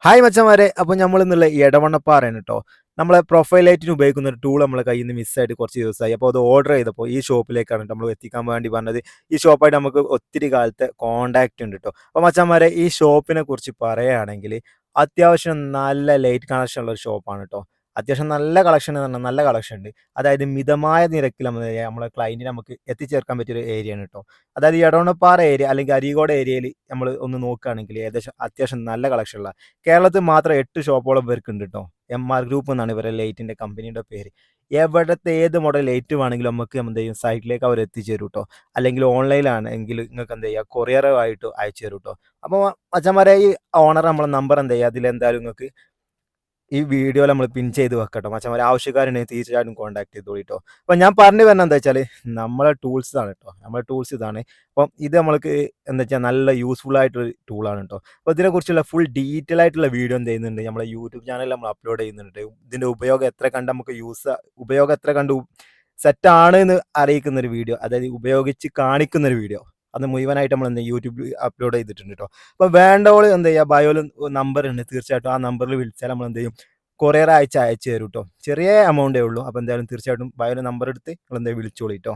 Hi മച്ചന്മാരെ, അപ്പോൾ നമ്മൾ എന്നുള്ള ഇടവണ്ണപ്പാറയാണ് കേട്ടോ. നമ്മളെ പ്രൊഫൈൽ ലൈറ്റിന് ഉപയോഗിക്കുന്ന ഒരു ടൂൾ നമ്മളെ കയ്യിൽ നിന്ന് മിസ്സായിട്ട് കുറച്ച് ദിവസമായി. അപ്പോൾ അത് ഓർഡർ ചെയ്തപ്പോൾ ഈ ഷോപ്പിലേക്കാണ് നമ്മൾ എത്തിക്കാൻ വേണ്ടി പറഞ്ഞത്. ഈ ഷോപ്പായിട്ട് നമുക്ക് ഒത്തിരി കാലത്തെ കോൺടാക്റ്റ് ഉണ്ട് കേട്ടോ. അപ്പോൾ മച്ചന്മാരെ, ഈ ഷോപ്പിനെ കുറിച്ച് പറയുകയാണെങ്കിൽ അത്യാവശ്യം നല്ല ലൈറ്റ് കണക്ഷൻ ഉള്ള ഒരു ഷോപ്പാണ് കേട്ടോ. അത്യാവശ്യം നല്ല കളക്ഷൻ എന്ന് പറഞ്ഞാൽ നല്ല കളക്ഷൻ ഉണ്ട്. അതായത് മിതമായ നിരക്കിൽ നമ്മളെ ക്ലയൻറ്റിന് നമുക്ക് എത്തിച്ചേർക്കാൻ പറ്റിയൊരു ഏരിയയാണ് കേട്ടോ. അതായത് ഈ എടവണ്ണപ്പാറ ഏരിയ അല്ലെങ്കിൽ അരീക്കോട് ഏരിയയിൽ നമ്മൾ ഒന്ന് നോക്കുകയാണെങ്കിൽ ഏകദേശം അത്യാവശ്യം നല്ല കളക്ഷൻ ഉള്ള കേരളത്തിൽ മാത്രം 8 ഷോപ്പോളം ഇവർക്കുണ്ട് കേട്ടോ. MR ഗ്രൂപ്പ് എന്നാണ് ഇവരുടെ ലൈറ്റിൻ്റെ കമ്പനിയുടെ പേര്. എവിടത്തെ ഏത് മോഡൽ ലൈറ്റ് വേണമെങ്കിലും നമുക്ക് എന്ത് ചെയ്യും, സൈറ്റിലേക്ക് അവർ എത്തിച്ചു തരും കേട്ടോ. അല്ലെങ്കിൽ ഓൺലൈനിലാണെങ്കിൽ നിങ്ങൾക്ക് എന്ത് ചെയ്യുക, കൊറിയറായിട്ട് അയച്ചു തരും കേട്ടോ. അപ്പോൾ അച്ഛന്മാരെ, ഈ ഓണർ നമ്മളെ നമ്പർ എന്ത് ചെയ്യുക, അതിലെന്തായാലും നിങ്ങൾക്ക് ഈ വീഡിയോയിൽ നമ്മൾ പിൻ ചെയ്ത് വെക്കട്ടോ. മച്ചന്മാർ ആവശ്യക്കാരുണ്ടെങ്കിൽ തീർച്ചയായിട്ടും കോൺടാക്ട് ചെയ്തോളൂ കേട്ടോ. അപ്പം ഞാൻ പറഞ്ഞു വരുന്നത് എന്താ വെച്ചാൽ, നമ്മളെ ടൂൾസ് ആണ് കേട്ടോ. നമ്മളെ ടൂൾസ് ഇതാണ്. അപ്പം ഇത് നമ്മൾക്ക് എന്താ വെച്ചാൽ നല്ല യൂസ്ഫുൾ ആയിട്ടൊരു ടൂളാണ് കേട്ടോ. അപ്പോൾ ഇതിനെക്കുറിച്ചുള്ള ഫുൾ ഡീറ്റെയിൽ ആയിട്ടുള്ള വീഡിയോ എന്ത് ചെയ്യുന്നുണ്ട്, നമ്മളെ യൂട്യൂബ് ചാനലിൽ നമ്മൾ അപ്ലോഡ് ചെയ്യുന്നുണ്ട്. ഇതിൻ്റെ ഉപയോഗം എത്ര കണ്ട് നമുക്ക് ഉപയോഗം എത്ര കണ്ട് സെറ്റാണ് എന്ന് അറിയിക്കുന്ന ഒരു വീഡിയോ, അതായത് ഉപയോഗിച്ച് കാണിക്കുന്ന ഒരു വീഡിയോ, അത് മുഴുവനായിട്ട് നമ്മൾ എന്ത് യൂട്യൂബിൽ അപ്ലോഡ് ചെയ്തിട്ടുണ്ട് കേട്ടോ. അപ്പോൾ വേണ്ടവൾ എന്ത് ചെയ്യുക, ബയോയിൽ നമ്പർ ഉണ്ട്, തീർച്ചയായിട്ടും ആ നമ്പറിൽ വിളിച്ചാൽ നമ്മൾ എന്ത് ചെയ്യും, കൊറിയർ അയച്ചു തരും കേട്ടോ. ചെറിയ എമൗണ്ടേ ഉള്ളൂ. അപ്പോൾ എന്തായാലും തീർച്ചയായിട്ടും ബയോയിൽ നമ്പർ എടുത്ത് നിങ്ങൾ എന്തായാലും വിളിച്ചോളൂ കേട്ടോ.